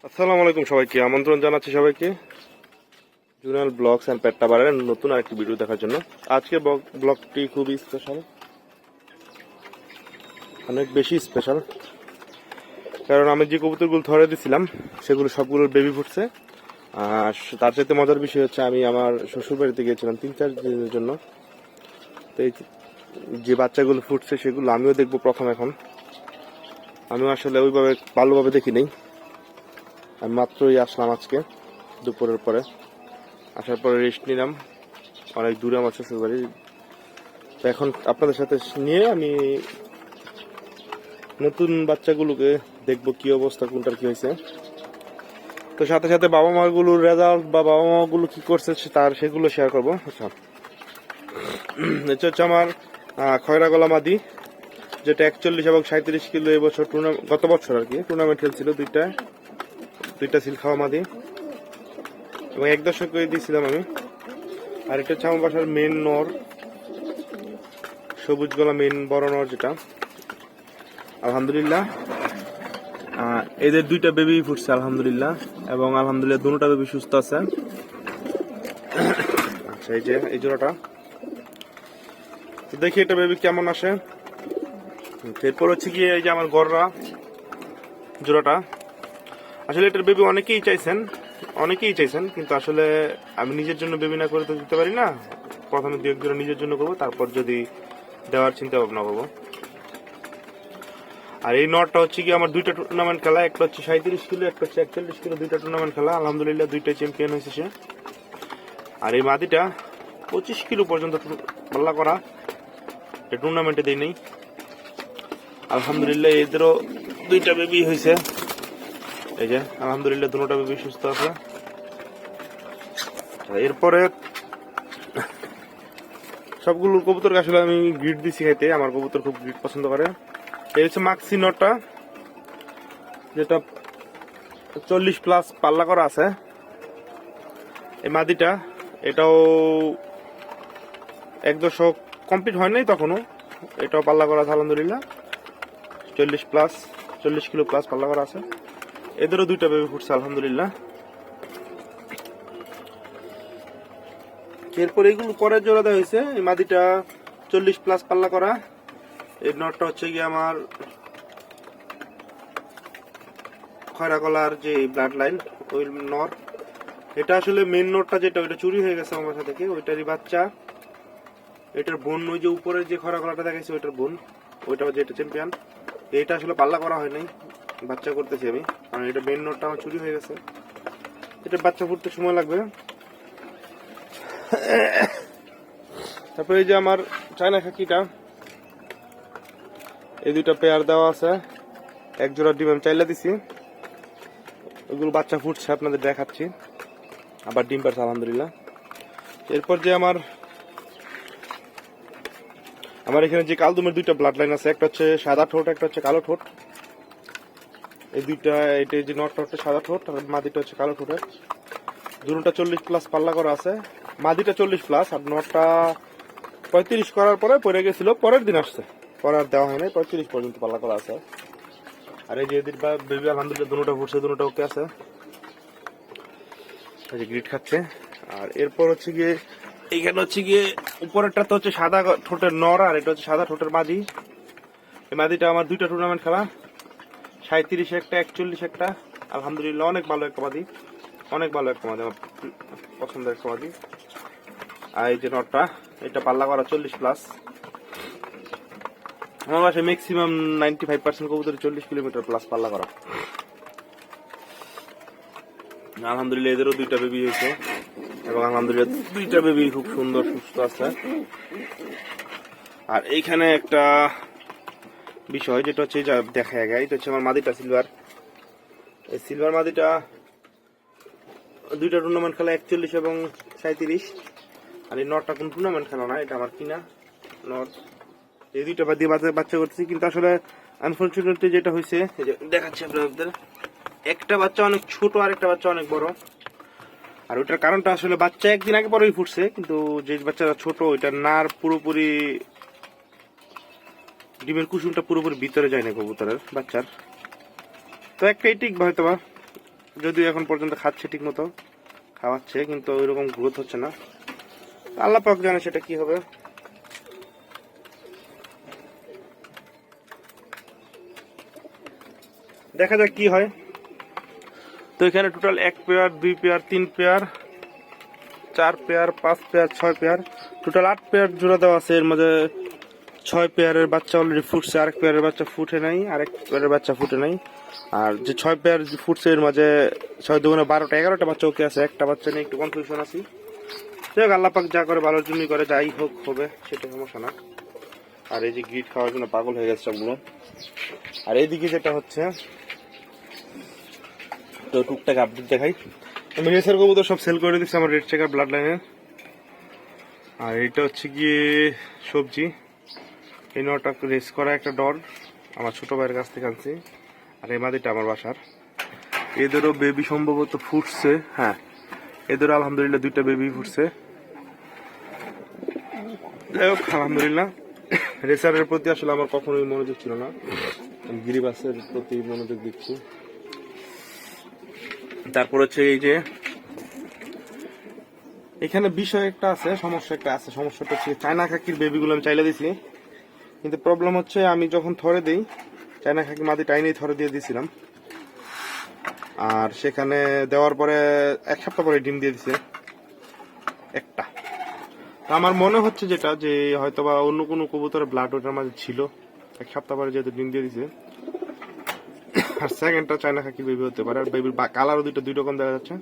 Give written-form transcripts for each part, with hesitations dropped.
আসসালামু আলাইকুম সবাইকে, আমন্ত্রণ জানাচ্ছি সবাইকে জুনাল ব্লগস অ্যান্ড পেট্টাবারের নতুন আরেকটি ভিডিও দেখার জন্য। আজকের ব্লগটি খুবই স্পেশাল, অনেক বেশি স্পেশাল, কারণ আমি যে কবুতরগুলো ধরে দিয়েছিলাম সেগুলো সবগুলোর বেবি ফুটছে। আর তার চাইতে মজার বিষয় হচ্ছে আমি আমার শ্বশুর বাড়িতে গিয়েছিলাম 3-4 দিনের জন্য। তো এই যে বাচ্চাগুলো ফুটছে সেগুলো আমিও দেখবো প্রথম। এখন আমিও আসলে ওইভাবে ভালোভাবে দেখি নেই, আমি মাত্রই আসলাম আজকে দুপুরের পরে। আসার পরে রেস্ট নিলাম, অনেক দূরে আমার শ্বশুর বাড়ি। তো এখন আপনাদের সাথে নিয়ে আমি নতুন বাচ্চাগুলোকে দেখবো কি অবস্থা, কোনটার কি হয়েছে। তো সাথে সাথে বাবা মাগুলোর রেজাল্ট বা বাবা মাগুলো কি করছে সেগুলো শেয়ার করবো। আচ্ছা, এটা হচ্ছে আমার খয়রা গলা মাদি, যেটা 41 এবং 37 কিলো এবছর গত বছর আর কি টুর্নামেন্ট খেলছিল। দুইটা সিল খাওয়া মাদি এবং 1 দশক করে দিয়েছিলাম আমি। আর এটা হচ্ছে আমার বাসার মেন নর, সবুজ গলা মেন বড় নর যেটা। আলহামদুলিল্লাহ এদের 2টা বেবি ফুটছে আলহামদুলিল্লাহ, এবং আলহামদুলিল্লাহ দুটোটা বেবি সুস্থ আছে। আচ্ছা, এই যে এই জোড়াটা দেখি এটা বেবি কেমন আসে। এরপর হচ্ছে গিয়ে এই যে আমার গররা জোড়াটা। আসলে এটার বেবি অনেকেই চাইছেন, কিন্তু আসলে আমি নিজের জন্য বেবি না করে তো দিতে পারি না। প্রথমে 2-1 জোড়া নিজের জন্য করবো, তারপর যদি দেওয়ার চিন্তা ভাবনা করবো। আর এই নটটা হচ্ছে কি আমার 2টা টুর্নামেন্ট খেলা, একটা হচ্ছে 37 কিলো, একটা হচ্ছে 41 কিলো, 2টা টুর্নামেন্ট খেলা। আলহামদুলিল্লাহ 2টাই চ্যাম্পিয়ন হয়েছে সে। আর এই মাদিটা 25 কিলো পর্যন্ত পাল্লা করা, টুর্নামেন্টে দেয় নেই। আলহামদুলিল্লাহ এদেরও 2টা বেবি হয়েছে। এই যে আলহামদুলিল্লাহ দুটোটা বেবি সুস্থ আছে। এরপরে সবগুলো কবুতর আসলে আমি গ্রিড দিছি খাইতে, আমার কবুতর খুব গ্রিড পছন্দ করে। এই হচ্ছে মাক্সি নটটা, যেটা 40+ পাল্লা করা আছে। এই মাদিটা এটাও 1 দশক কমপ্লিট হয় নাই তখনও, এটাও পাল্লা করা আছে আলহামদুলিল্লাহ। 40 কিলো প্লাস পাল্লা করা আছে। এদেরও 2টা বেবি ফুটছে আলহামদুলিল্লাহ। এরপর এগুলো পরের জোড়া দেওয়া হয়েছে। এই মাদিটা 40+ পাল্লা করা। এই নটটা হচ্ছে গিয়ে আমার খয়রা গলার যে ব্লাড লাইন ওই নর। এটা আসলে মেন নটটা যেটা, ওইটা চুরি হয়ে গেছে আমার বাসা থেকে, ওইটারই বাচ্চা। এটার বোন ওই যে উপরে যে খয়রা গলাটা দেখাইছে ওইটার বোন, ওইটা যেটা চ্যাম্পিয়ন। এটা আসলে পাল্লা করা হয় নাই, বাচ্চা করতেছি আমি, কারণ এটা মেন নটটা আমার চুরি হয়ে গেছে। এটা বাচ্চা ফুটতে সময় লাগবে। তারপরে এই যে আমার চায়না খাকিটা, এই 2টা পেয়ার দেওয়া আছে। 1 জোড়া ডিম আমি চাইলা দিছি, ওইগুলো বাচ্চা ফুটছে আপনাদের দেখাচ্ছি। আবার ডিম পারছে আলহামদুলিল্লাহ। এরপর যে আমার এখানে যে কালদুমের 2টা ব্লাড লাইন আছে, একটা হচ্ছে সাদা ঠোঁট, একটা হচ্ছে কালো ঠোঁট। এই 2টা, এটা যে নটটা হচ্ছে সাদা ঠোঁট আর মাদিটা হচ্ছে কালো ঠোঁটের। দুটোটা 40+ পাল্লা করা আছে। মাদিটা 40+, আর নটটা 35 করার পরে পড়ে গেছিল, পরের দিন আসছে, পরে আর দেওয়া হয় নাই। 35 পর্যন্ত পাল্লা করা আছে। আর এই যে বেবি আলহামদুলিল্লাহ দুটোটা ফুটছে, দুটোটা ওকে আছে, এই যে গ্রিট খাচ্ছে। আর এরপর হচ্ছে গিয়ে এইখানে হচ্ছে গিয়ে উপরেরটা তো হচ্ছে সাদা ঠোঁটের নর, আর এটা হচ্ছে সাদা ঠোঁটের মাদি। এই মাদিটা আমার 2টা টুর্নামেন্ট খেলা, 37 একটা, 41 একটা। আলহামদুলিল্লাহ অনেক ভালো একটা মাদি, অনেক ভালো একটা মাদি, আমার পছন্দের একটা মাদি। আর এই যে নটটা, এটা পাল্লা করা 40+। আমার বাসায় ম্যাক্সিমাম 95% কবুতর 40 কিলোমিটার প্লাস পাল্লা করা। আলহামদুলিল্লাহ এদেরও 2টা বেবি হয়েছে, এবং আলহামদুলিল্লাহ 2টা বেবি খুব সুন্দর সুস্থ আছে। আর এইখানে একটা বিষয় যেটা হচ্ছে দেখা যায়, এটা হচ্ছে আমার মাদিটা সিলভার। এই সিলভার মাদিটা 2টা টুর্নামেন্ট খেলা, 41 এবং 37। আর এই নটটা কোন টুর্নামেন্ট খেলা না, এটা আমার কিনা নট। এই 2টা দিয়ে বাচ্চা করতেছি, কিন্তু আসলে আনফরচুনেটলি যেটা হয়েছে দেখাচ্ছি আপনাদের, একটা বাচ্চা অনেক ছোট আর একটা বাচ্চা অনেক বড়। আর ওইটার কারণটা আসলে বাচ্চা 1 দিন আগে পরেই ফুটছে, কিন্তু যে বাচ্চাটা ছোট ওইটার নার পুরোপুরি, ডিমের কুসুমটা পুরোপুরি ভিতরে যায় না কবুতরের বাচ্চার। তো একটাই টিক হয়তো বা যদিও এখন পর্যন্ত খাচ্ছে ঠিক মতো, খাওয়াচ্ছে, কিন্তু ওইরকম গ্রোথ হচ্ছে না। আল্লাহ পাক জানে সেটা কি হবে। দেখা যাক কি হয়। তো এখানে total 1 pair, 2 pair, 3 pair, 4 pair, 5 pair, 6 pair, total 8 pair জোড়া দেওয়া আছে। এর মধ্যে 6 পেয়ারের বাচ্চা অলরেডি ফুটছে, আরেক পেয়ারের বাচ্চা ফুটে নাই, আরেক পেয়ারের বাচ্চা ফুটে নাই। আর যে 6 পেয়ার ফুটছে এর মাঝে 6 দুগুণে 12টা 11টা বাচ্চা ওকে আছে, একটা বাচ্চা নিয়ে একটু কনফিউশন আছি। যাই হোক, আল্লাহ পাক যা করে ভালোর জন্যই করে, যাই হোক হবে, সেটা সমস্যা না। আর এই যে গ্রিড খাওয়ার জন্য পাগল হয়ে গেছে সবগুলো। আর এইদিকে যেটা হচ্ছে, তো টুকটাক আপডেট দেখাই। আমি রেসার কবুতর সব সেল করে দিচ্ছি আমার রেড চেকার ব্লাড লাইনের। আর এটা হচ্ছে গিয়ে সবজি, এই নটা রেস করা একটা ডর আমার ছোট ভাইয়ের কাছ থেকে আনছি। আর এই মাদিটা আমার বাসার। এদেরও বেবি সম্ভবত ফুটছে, হ্যাঁ এদেরও আলহামদুলিল্লাহ 2টা বেবি ফুটছে। যাই হোক আলহামদুলিল্লাহ। রেসারের প্রতি আসলে আমার কখনোই মনোযোগ ছিল না, গিরিবাসের প্রতি মনোযোগ দিচ্ছি। তারপর হচ্ছে এই যে এখানে বিষয় একটা আছে, সমস্যা একটা আছে। সমস্যাটা হচ্ছে চায়না খাকির বেবিগুলো আমি চাইলে দিছি, কিন্তু প্রবলেম হচ্ছে আমি যখন থরে দিই, চায়না খাকি মাদি টাইনেই থরে দিয়ে দিয়েছিলাম। আর সেখানে দেওয়ার পরে 1 সপ্তাহ পরে ডিম দিয়ে দিছে একটা। তো আমার মনে হচ্ছে যেটা, যে হয়তোবা অন্য কোনো কবুতরের ব্লাড ওটার মাঝে ছিল, 1 সপ্তাহ পরে যেহেতু ডিম দিয়ে দিছে। আর সেকেন্ডটা চায়না খাকি বেবি হতে পারে। আর বেবির কালারও 2 রকম দেখা যাচ্ছে।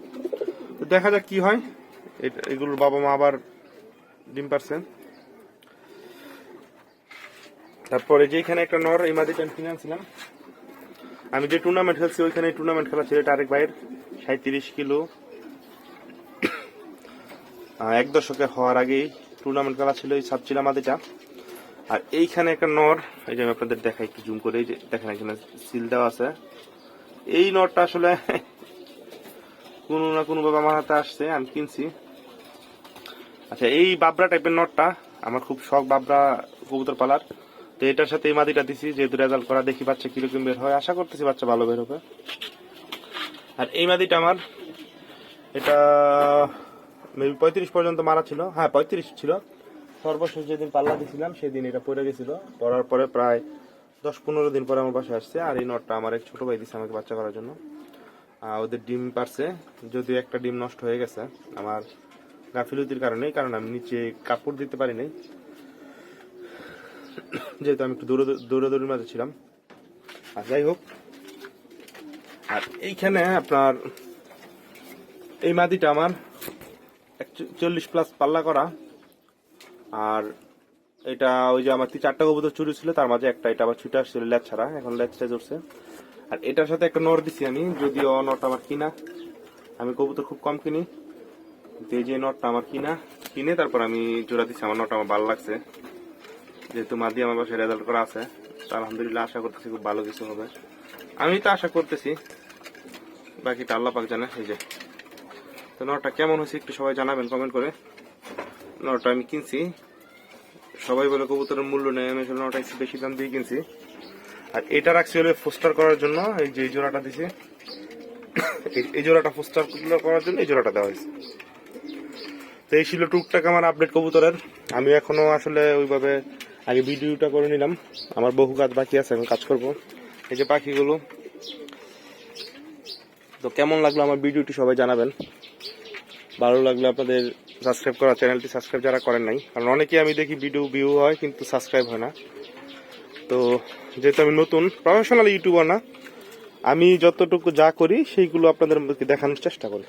তো দেখা যাক কি হয়। এগুলোর বাবা মা আবার ডিম পারছে। তারপরে যেখানে একটা নর, এই মাদিটা আমি কিনে আনছিলাম। আমি যে টুর্নামেন্ট খেলছি ওইখানে টুর্নামেন্ট খেলা ছিল, এটা আরেক ভাইয়ের 37 কিলো 1 দশকে হওয়ার আগেই টুর্নামেন্ট খেলা ছিল, এই ছাপছিলাম মাদিটা। আর এইখানে একটা নর, এই যে আমি আপনাদের দেখাই একটু জুম করে, এই যে দেখেন এখানে সিল দেওয়া আছে। এই নরটা আসলে কোনো না কোনো ভাবে আমার হাতে আসছে, আমি কিনছি। আচ্ছা, এই বাবরা টাইপের নটটা আমার খুব শখ, বাবরা কবুতর পালার। তো এটার সাথে এই মাদিটা দিছি, যেহেতু রেজাল্ট করা, দেখি বাচ্চা কিরকম বের হয়। আশা করতেছি বাচ্চা ভালো বের হবে। আর এই মাদিটা আমার, এটা মেবি 35 পর্যন্ত মারা ছিল, হ্যাঁ 35 ছিল। সর্বশেষ যেদিন পাল্লা দিছিলাম সেদিন এটা পড়ে গেছিল। পড়ার পরে প্রায় 10-15 দিন পরে আমার বাসায় আসছে। আর এই নটটা আমার এক ছোট ভাই দিচ্ছে আমাকে বাচ্চা করার জন্য। ওদের ডিম পারছে, যদিও একটা ডিম নষ্ট হয়ে গেছে আমার গাফিলতির কারণে, কারণ আমি নিচে কাপড় দিতে পারি নাই, যেহেতু আমি একটু দৌড়াদৌড়ির মাঝে ছিলাম। আর যাই হোক, আর এইখানে আপনার এই মাদিটা আমার 40+ পাল্লা করা। আর এটা ওই যে আমার 4টা কবুতর চুরি ছিল, তার মাঝে একটা এটা আবার ছুটে আসছিল লেজ ছাড়া, এখন লেজ টেজ উঠছে। আর এটার সাথে একটা নর দিছি আমি, যদিও নরটা আমার কিনা, আমি কবুতর খুব কম কিনি। এই যে নটটা আমার কিনে তারপর আমি জোড়া দিচ্ছি। আমার নটটা আমার ভালো লাগছে, যেহেতু মাদি আমার বাসায় রেজাল্ট করা আছে। আলহামদুলিল্লাহ আশা করতেছি খুব ভালো কিছু হবে। আমি তো আশা করতেছি, বাকিটা আল্লাহ পাক জানে। এই যে তো নটটা কেমন হয়েছে একটু সবাই জানাবেন কমেন্ট করে। নটটা আমি কিনছি, সবাই বলে কবুতরের মূল্য নেই, আমি আসলে নটটা একটু বেশি দাম দিয়ে কিনছি। আর এটা রাখছি হলে ফোস্টার করার জন্য। এই যে এই জোড়াটা দিছি, এই জোড়াটা ফোস্টার করার জন্য এই জোড়াটা দেওয়া হয়েছে। তো এই ছিল টুকটাক আমার আপডেট কবুতরের। আমি এখনো আসলে ওইভাবে আগে ভিডিওটা করে নিলাম, আমার বহু কাজ বাকি আছে, আমি কাজ করব। এই যে পাখিগুলো, তো কেমন লাগলো আমার ভিডিওটি সবাই জানাবেন। ভালো লাগলে আপনাদের সাবস্ক্রাইব করা, চ্যানেলটি সাবস্ক্রাইব যারা করেন নাই, কারণ অনেকেই আমি দেখি ভিডিও ভিউ হয় কিন্তু সাবস্ক্রাইব হয় না। তো যেহেতু আমি নতুন, প্রফেশনাল ইউটিউবার না, আমি যতটুকু যা করি সেইগুলো আপনাদের দেখানোর চেষ্টা করি।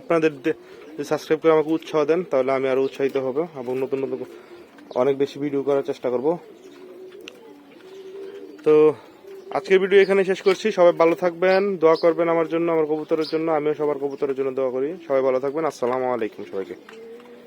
আপনাদের যদি সাবস্ক্রাইব করে আমাকে উৎসাহ দেন, তাহলে আমি আরো উৎসাহিত হব এবং নতুন নতুন অনেক বেশি ভিডিও করার চেষ্টা করব। তো আজকের ভিডিও এখানে শেষ করছি। সবাই ভালো থাকবেন, দোয়া করবেন আমার জন্য, আমার কবুতরের জন্য। আমিও সবার কবুতরের জন্য দোয়া করি। সবাই ভালো থাকবেন। আসসালামু আলাইকুম সবাইকে।